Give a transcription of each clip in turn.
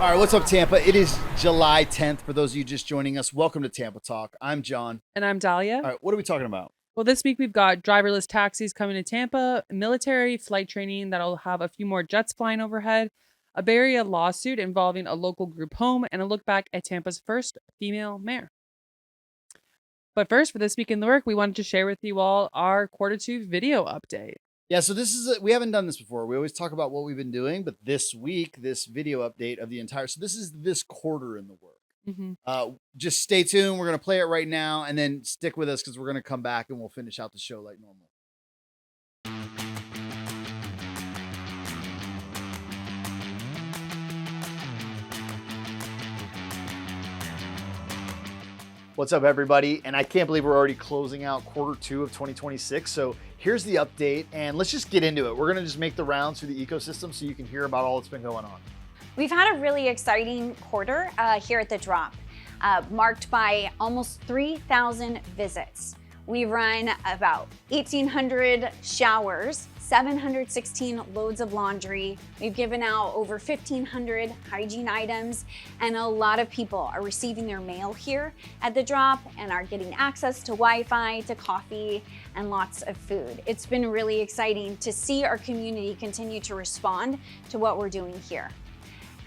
All right, what's up, Tampa? It is July 10th. For those of you just joining us, welcome to Tampa Talk. I'm John. And I'm Dahlia. All right, what are we talking about? Well, this week we've got driverless taxis coming to Tampa, military flight training that'll have a few more jets flying overhead, a Bay Area lawsuit involving a local group home, and a look back at Tampa's first female mayor. But first, for this week in the work, we wanted to share with you all our Q2 video update. Yeah, so we haven't done this before. We always talk about what we've been doing, but this week, this video update of the entire, so this is this quarter in the work. Just stay tuned. We're going to play it right now and then stick with us because we're going to come back and we'll finish out the show like normal. What's up, everybody? And I can't believe we're already closing out Q2 of 2026. So here's the update, and let's just get into it. We're gonna just make the rounds through the ecosystem so you can hear about all that's been going on. We've had a really exciting quarter here at The Drop, marked by almost 3,000 visits. We've run about 1,800 showers, 716 loads of laundry. We've given out over 1,500 hygiene items, and a lot of people are receiving their mail here at The Drop and are getting access to Wi-Fi, to coffee, and lots of food. It's been really exciting to see our community continue to respond to what we're doing here.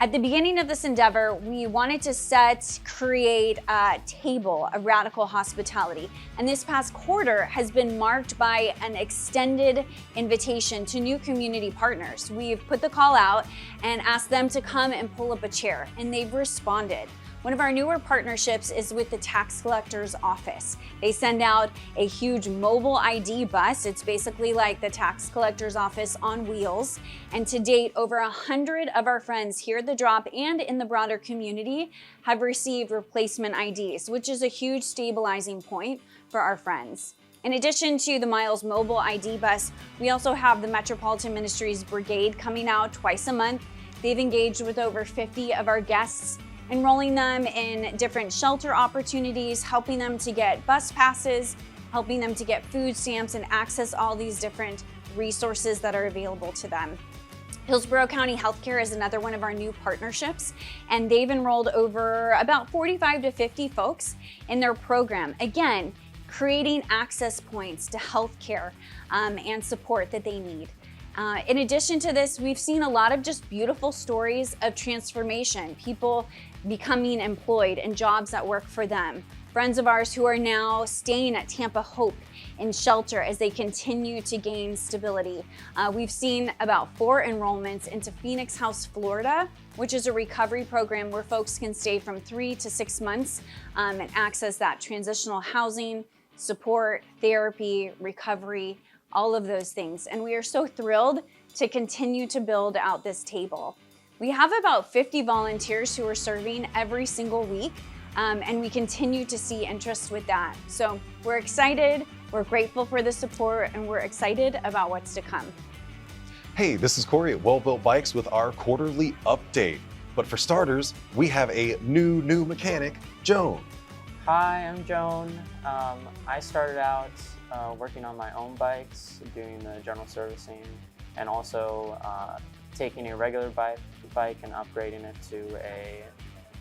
At the beginning of this endeavor, we wanted to create a table of radical hospitality. And this past quarter has been marked by an extended invitation to new community partners. We've put the call out and asked them to come and pull up a chair, and they've responded. One of our newer partnerships is with the tax collector's office. They send out a huge mobile ID bus. It's basically like the tax collector's office on wheels. And to date, over 100 of our friends here at The Drop and in the broader community have received replacement IDs, which is a huge stabilizing point for our friends. In addition to the Miles mobile ID bus, we also have the Metropolitan Ministries Brigade coming out twice a month. They've engaged with over 50 of our guests, enrolling them in different shelter opportunities, helping them to get bus passes, helping them to get food stamps and access all these different resources that are available to them. Hillsborough County Healthcare is another one of our new partnerships, and they've enrolled over about 45 to 50 folks in their program. Again, creating access points to healthcare and support that they need. In addition to this, we've seen a lot of just beautiful stories of transformation, people becoming employed in jobs that work for them. Friends of ours who are now staying at Tampa Hope in shelter as they continue to gain stability. We've seen about 4 enrollments into Phoenix House, Florida, which is a recovery program where folks can stay from 3 to 6 months and access that transitional housing, support, therapy, recovery, all of those things. And we are so thrilled to continue to build out this table. We have about 50 volunteers who are serving every single week, and we continue to see interest with that. So we're excited, we're grateful for the support, and we're excited about what's to come. Hey, this is Corey at WellBuilt Bikes with our quarterly update. But for starters, we have a new mechanic, Joan. Hi, I'm Joan. I started out working on my own bikes, doing the general servicing, and also taking a regular bike and upgrading it to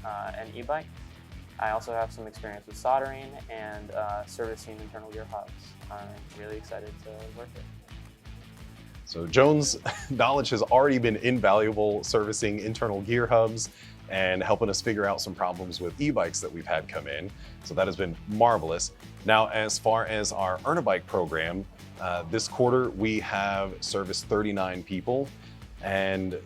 an e-bike. I also have some experience with soldering and servicing internal gear hubs. I'm really excited to work it. So Joan's knowledge has already been invaluable servicing internal gear hubs and helping us figure out some problems with e-bikes that we've had come in. So that has been marvelous. Now, as far as our Earn a Bike program, this quarter we have serviced 39 people and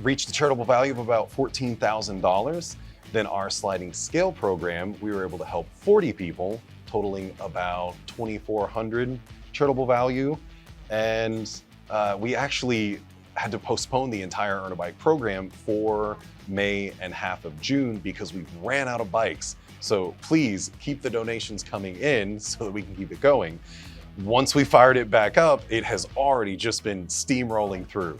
reached a charitable value of about $14,000. Then our sliding scale program, we were able to help 40 people, totaling about $2,400 charitable value. And we actually had to postpone the entire Earn a Bike program for May and half of June because we ran out of bikes. So please keep the donations coming in so that we can keep it going. Once we fired it back up, it has already just been steamrolling through.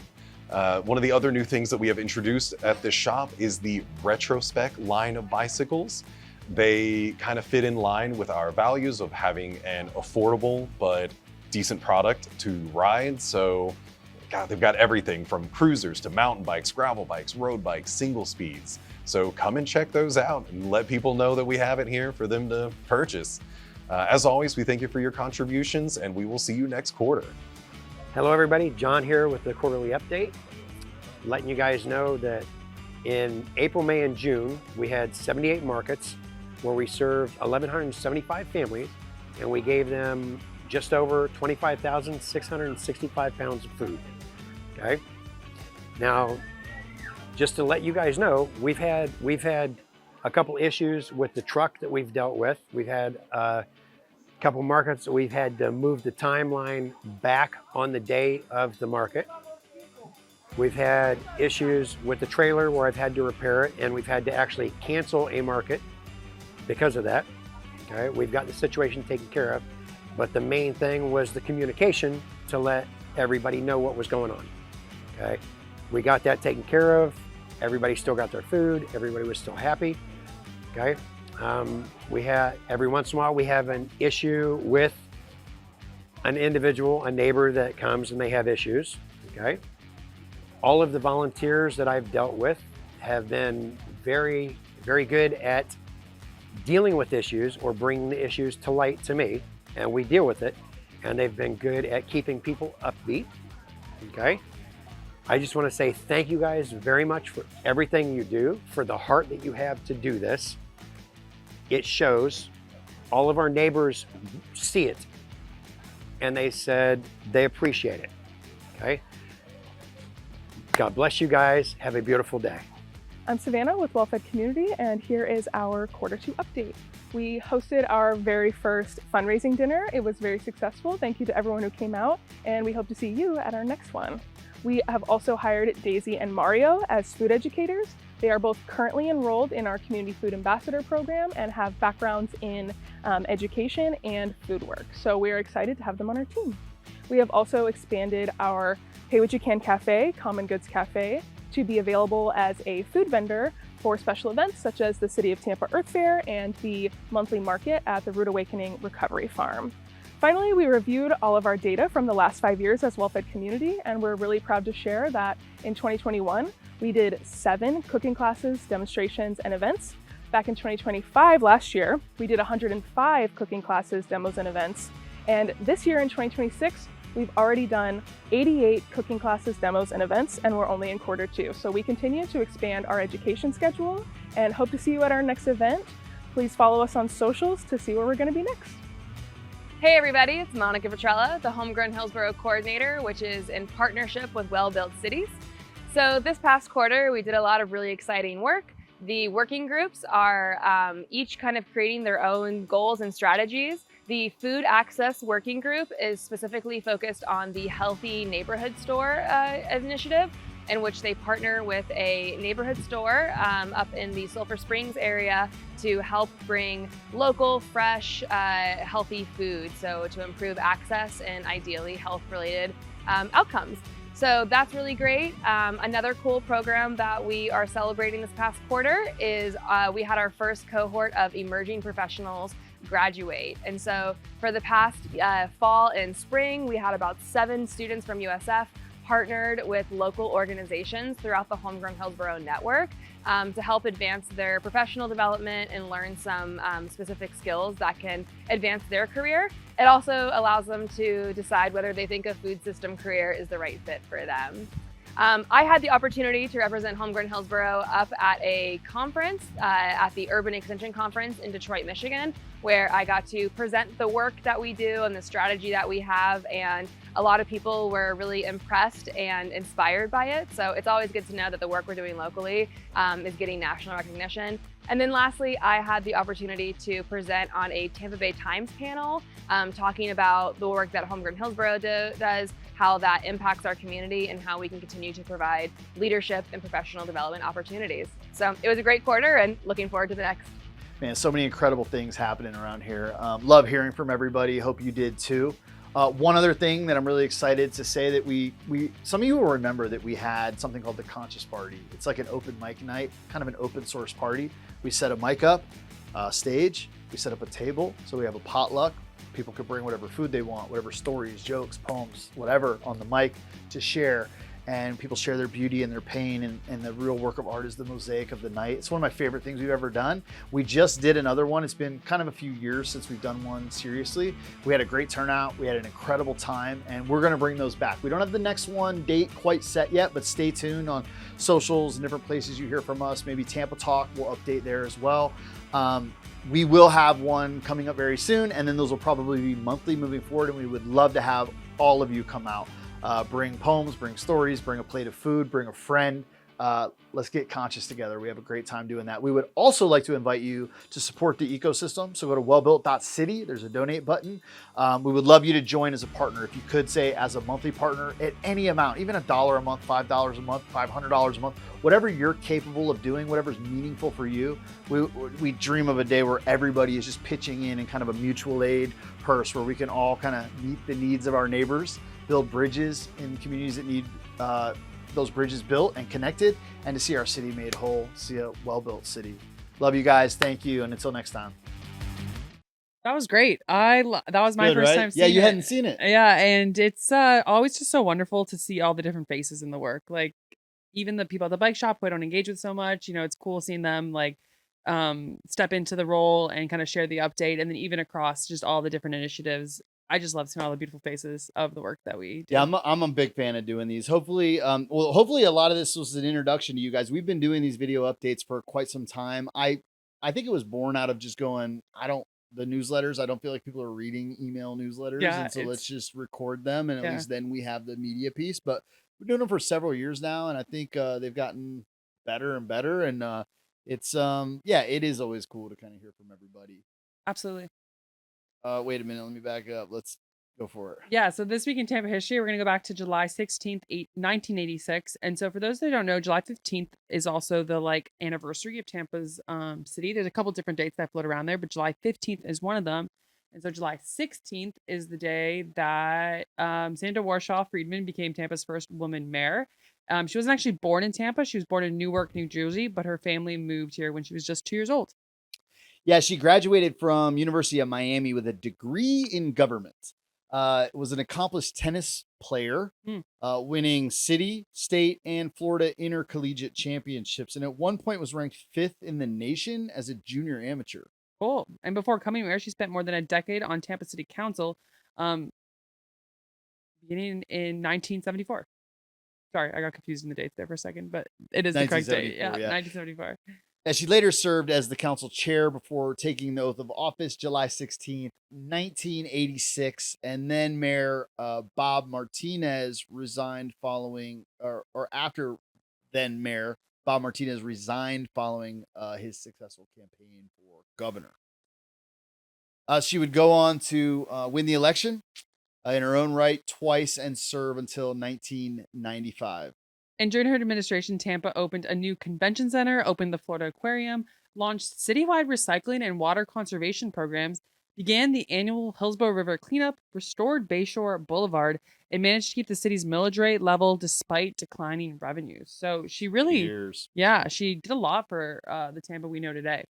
One of the other new things that we have introduced at this shop is the Retrospec line of bicycles. They kind of fit in line with our values of having an affordable but decent product to ride. So God, they've got everything from cruisers to mountain bikes, gravel bikes, road bikes, single speeds. So come and check those out and let people know that we have it here for them to purchase. As always, we thank you for your contributions, and we will see you next quarter. Hello everybody, John here with the quarterly update. Letting you guys know that in April, May, and June, we had 78 markets where we served 1,175 families, and we gave them just over 25,665 pounds of food, okay? Now, just to let you guys know, we've had a couple issues with the truck that we've dealt with. We've had a couple markets that we've had to move the timeline back on the day of the market. We've had issues with the trailer where I've had to repair it, and we've had to actually cancel a market because of that. Okay, we've got the situation taken care of, but the main thing was the communication to let everybody know what was going on. Okay, we got that taken care of. Everybody still got their food. Everybody was still happy. Okay, we had, every once in a while, we have an issue with an individual, a neighbor that comes and they have issues. Okay, all of the volunteers that I've dealt with have been very, very good at dealing with issues or bringing the issues to light to me, and we deal with it. And they've been good at keeping people upbeat. Okay. I just want to say thank you guys very much for everything you do, for the heart that you have to do this. It shows. All of our neighbors see it, and they said they appreciate it. Okay. God bless you guys. Have a beautiful day. I'm Savannah with Well-Fed Community, and here is our Q2 update. We hosted our very first fundraising dinner. It was very successful. Thank you to everyone who came out, and we hope to see you at our next one. We have also hired Daisy and Mario as food educators. They are both currently enrolled in our Community Food Ambassador program and have backgrounds in education and food work. So we are excited to have them on our team. We have also expanded our Pay What You Can Cafe, Common Goods Cafe, to be available as a food vendor for special events such as the City of Tampa Earth Fair and the monthly market at the Root Awakening Recovery Farm. Finally, we reviewed all of our data from the last 5 years as Well-Fed Community, and we're really proud to share that in 2021, we did 7 cooking classes, demonstrations, and events. Back in 2025, last year, we did 105 cooking classes, demos, and events. And this year in 2026, we've already done 88 cooking classes, demos, and events, and we're only in Q2. So we continue to expand our education schedule and hope to see you at our next event. Please follow us on socials to see where we're going to be next. Hey everybody, it's Monica Petrella, the Homegrown Hillsborough Coordinator, which is in partnership with WellBuilt Cities. So this past quarter, we did a lot of really exciting work. The working groups are each kind of creating their own goals and strategies. The Food Access Working Group is specifically focused on the Healthy Neighborhood Store initiative, in which they partner with a neighborhood store up in the Sulphur Springs area to help bring local, fresh, healthy food, so to improve access and ideally health-related outcomes. So that's really great. Another cool program that we are celebrating this past quarter is we had our first cohort of emerging professionals graduate. And so for the past fall and spring, we had about 7 students from USF partnered with local organizations throughout the Homegrown Hillsborough network to help advance their professional development and learn some specific skills that can advance their career. It also allows them to decide whether they think a food system career is the right fit for them. I had the opportunity to represent Homegrown Hillsborough up at a conference, at the Urban Extension Conference in Detroit, Michigan, where I got to present the work that we do and the strategy that we have, and a lot of people were really impressed and inspired by it. So it's always good to know that the work we're doing locally is getting national recognition. And then lastly, I had the opportunity to present on a Tampa Bay Times panel talking about the work that Homegrown Hillsborough does, how that impacts our community, and how we can continue to provide leadership and professional development opportunities. So it was a great quarter and looking forward to the next. Man, so many incredible things happening around here. Love hearing from everybody. Hope you did too. One other thing that I'm really excited to say that we some of you will remember that we had something called the Conscious Party. It's like an open mic night, kind of an open source party. We set a mic up, stage, we set up a table, so we have a potluck. People could bring whatever food they want, whatever stories, jokes, poems, whatever on the mic to share. And people share their beauty and their pain, and the real work of art is the mosaic of the night. It's one of my favorite things we've ever done. We just did another one. It's been kind of a few years since we've done one seriously. We had a great turnout. We had an incredible time, and we're gonna bring those back. We don't have the next one date quite set yet, but stay tuned on socials and different places you hear from us. Maybe Tampa Talk, we'll update there as well. We will have one coming up very soon, and then those will probably be monthly moving forward, and we would love to have all of you come out. Bring poems, bring stories, bring a plate of food, bring a friend. Let's get conscious together. We have a great time doing that. We would also like to invite you to support the ecosystem. So go to WellBuilt.city. There's a donate button. We would love you to join as a partner. If you could say as a monthly partner at any amount, even $1 a month, $5 a month, $500 a month, whatever you're capable of doing, whatever's meaningful for you. We dream of a day where everybody is just pitching in kind of a mutual aid purse where we can all kind of meet the needs of our neighbors, build bridges in communities that need those bridges built and connected, and to see our city made whole, see a well-built city. Love you guys. Thank you. And until next time. That was great. That was my Good, first right? time seeing Yeah, you it. hadn't seen it. Yeah, and it's always just so wonderful to see all the different faces in the work. Like even the people at the bike shop who I don't engage with so much, it's cool seeing them like step into the role and kind of share the update, and then even across just all the different initiatives. I just love seeing all the beautiful faces of the work that we do. Yeah, I'm a big fan of doing these. Hopefully, hopefully a lot of this was an introduction to you guys. We've been doing these video updates for quite some time. I think it was born out of just going, the newsletters, I don't feel like people are reading email newsletters. Yeah, and so let's just record them, and at least then we have the media piece. But we're doing them for several years now, and I think they've gotten better and better. And it's it is always cool to kind of hear from everybody. Absolutely. Wait a minute, let me back up. Let's go for it. Yeah, so this week in Tampa history, we're going to go back to July 16th, 1986. And so for those that don't know, July 15th is also the anniversary of Tampa's city. There's a couple different dates that float around there, but July 15th is one of them. And so July 16th is the day that Sandra Warshaw Friedman became Tampa's first woman mayor. She wasn't actually born in Tampa. She was born in Newark, New Jersey, but her family moved here when she was just 2 years old. Yeah, she graduated from University of Miami with a degree in government. Was an accomplished tennis player, winning city, state, and Florida intercollegiate championships. And at one point was ranked 5th in the nation as a junior amateur. Cool. And before coming mayor, she spent more than a decade on Tampa City Council, beginning in 1974. Sorry, I got confused in the dates there for a second, but it is the correct date. Yeah, 1974. As she later served as the council chair before taking the oath of office July 16th, 1986. And then Mayor Bob Martinez resigned following, or after then Mayor Bob Martinez resigned following his successful campaign for governor. She would go on to win the election in her own right twice and serve until 1995. And during her administration, Tampa opened a new convention center, opened the Florida Aquarium, launched citywide recycling and water conservation programs, began the annual Hillsborough River cleanup, restored Bayshore Boulevard, and managed to keep the city's millage rate level despite declining revenues. So she really, she did a lot for the Tampa we know today.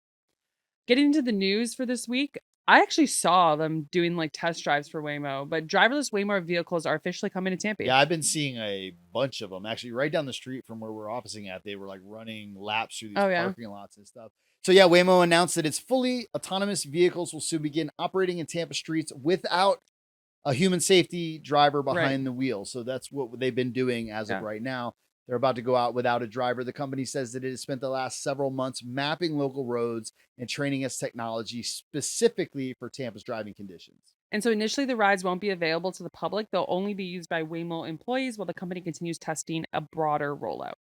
Getting into the news for this week, I actually saw them doing test drives for Waymo, but driverless Waymo vehicles are officially coming to Tampa. Yeah, I've been seeing a bunch of them actually right down the street from where we're officing at. They were running laps through these parking lots and stuff. So yeah, Waymo announced that its fully autonomous vehicles will soon begin operating in Tampa streets without a human safety driver behind the wheel. So that's what they've been doing as of right now. They're about to go out without a driver. The company says that it has spent the last several months mapping local roads and training its technology specifically for Tampa's driving conditions. And so initially the rides won't be available to the public. They'll only be used by Waymo employees while the company continues testing a broader rollout.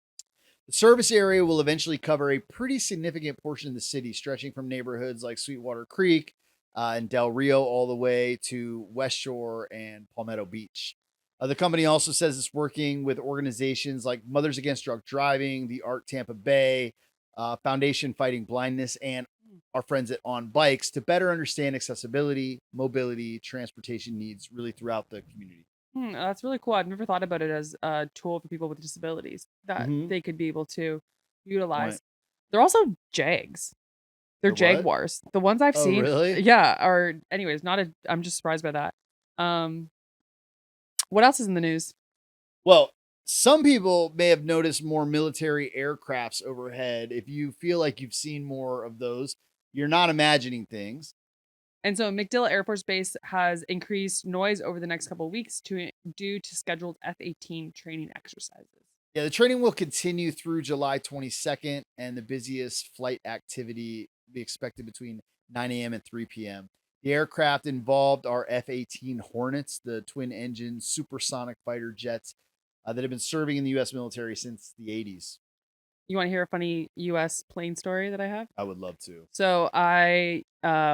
The service area will eventually cover a pretty significant portion of the city, stretching from neighborhoods like Sweetwater Creek and Del Rio all the way to West Shore and Palmetto Beach. The company also says it's working with organizations like Mothers Against Drunk Driving, the Art Tampa Bay, Foundation Fighting Blindness, and our friends at On Bikes to better understand accessibility, mobility, transportation needs really throughout the community. That's really cool. I've never thought about it as a tool for people with disabilities that they could be able to utilize. They're also JAGs. They're The what? Jaguars. The ones I've Oh, seen, really? yeah, are anyways, I'm just surprised by that. What else is in the news? Well, some people may have noticed more military aircrafts overhead. If you feel like you've seen more of those, you're not imagining things. And so MacDill Air Force Base has increased noise over the next couple of weeks due to scheduled F-18 training exercises. Yeah, the training will continue through July 22nd, and the busiest flight activity will be expected between 9 a.m. and 3 p.m. The aircraft involved are F-18 Hornets, the twin-engine supersonic fighter jets that have been serving in the U.S. military since the 80s. You want to hear a funny U.S. plane story that I have? I would love to. So I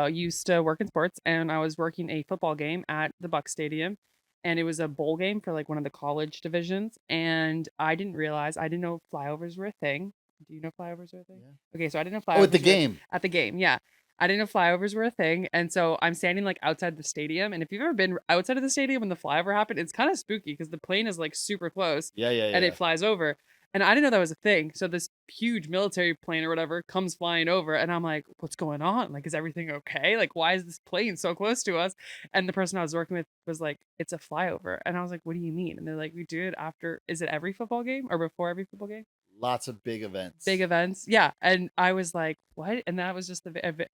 used to work in sports, and I was working a football game at the Buck Stadium, and it was a bowl game for like one of the college divisions. And I didn't know flyovers were a thing. Do you know flyovers were a thing? Yeah. Okay, so I didn't know flyovers. Oh, at the game. At the game, yeah. I didn't know flyovers were a thing. And so I'm standing like outside the stadium. And if you've ever been outside of the stadium when the flyover happened, it's kind of spooky because the plane is like super close. Yeah. And it flies over. And I didn't know that was a thing. So this huge military plane or whatever comes flying over. And I'm like, what's going on? Like, is everything okay? Like, why is this plane so close to us? And the person I was working with was like, it's a flyover. And I was like, what do you mean? And they're like, we do it after, is it every football game or before every football game? Lots of big events. Big events. Yeah. And I was like, what? And that was just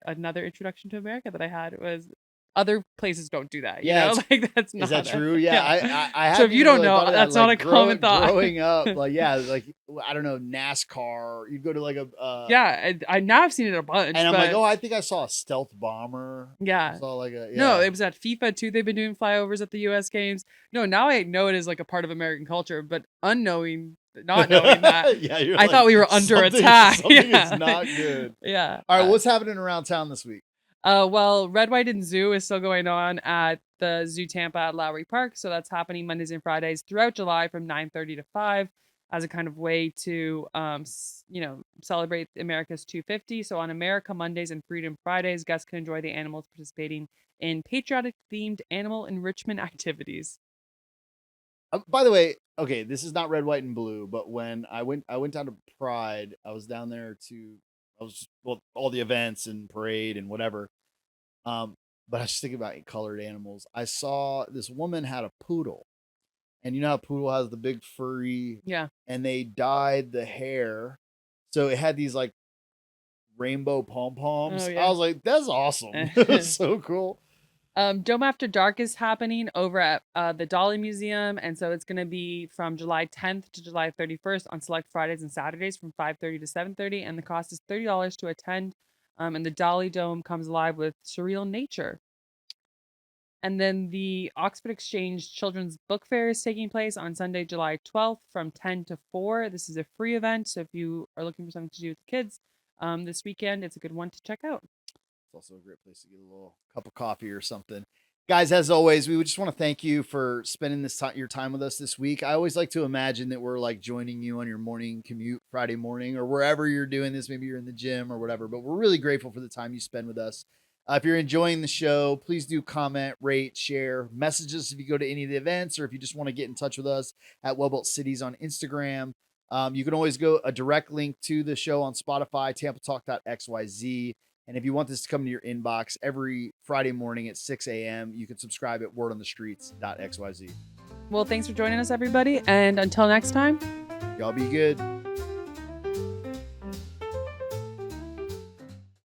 another introduction to America that I had was other places don't do that. You know? Like that's not. Is that true? Yeah. I so if you don't know, that's not a common thought. Growing up, like, yeah, like, I don't know, NASCAR, you go to like a. Yeah. I now I've seen it a bunch. And I'm like, oh, I think I saw a stealth bomber. Yeah. I saw like a. Yeah. No, it was at FIFA too. They've been doing flyovers at the U.S. games. No, now I know it is like a part of American culture, but not knowing that, yeah, I thought we were under attack. Something is not good. Yeah. All right, what's happening around town this week? Well, Red, White, and Zoo is still going on at the ZooTampa at Lowry Park. So that's happening Mondays and Fridays throughout July from 9:30 to 5 as a kind of way to, celebrate America's 250. So on America Mondays and Freedom Fridays, guests can enjoy the animals participating in patriotic-themed animal enrichment activities. By the way, okay, this is not Red, White, and Blue, but when I went down to Pride, I was down there all the events and parade and whatever. But I was just thinking about colored animals. I saw this woman had a poodle, and you know how a poodle has the big furry, yeah, and they dyed the hair, so it had these like rainbow pom poms. Oh, yeah. I was like, that's awesome. It was so cool. Dome After Dark is happening over at the Dolly Museum, and so it's going to be from July 10th to July 31st on select Fridays and Saturdays from 5:30 to 7:30, and the cost is $30 to attend. And the Dolly Dome comes alive with surreal nature. And then the Oxford Exchange Children's Book Fair is taking place on Sunday, July 12th from 10 to 4. This is a free event, so if you are looking for something to do with the kids this weekend, it's a good one to check out. It's also a great place to get a little cup of coffee or something. Guys, as always, we would just want to thank you for spending your time with us this week. I always like to imagine that we're like joining you on your morning commute Friday morning or wherever you're doing this. Maybe you're in the gym or whatever, but we're really grateful for the time you spend with us. If you're enjoying the show, please do comment, rate, share, message us if you go to any of the events, or if you just want to get in touch with us at WellBuilt.city on Instagram. You can always go a direct link to the show on Spotify, tampatalk.xyz. And if you want this to come to your inbox every Friday morning at 6 a.m., you can subscribe at wordonthestreets.xyz. Well, thanks for joining us, everybody. And until next time, y'all be good.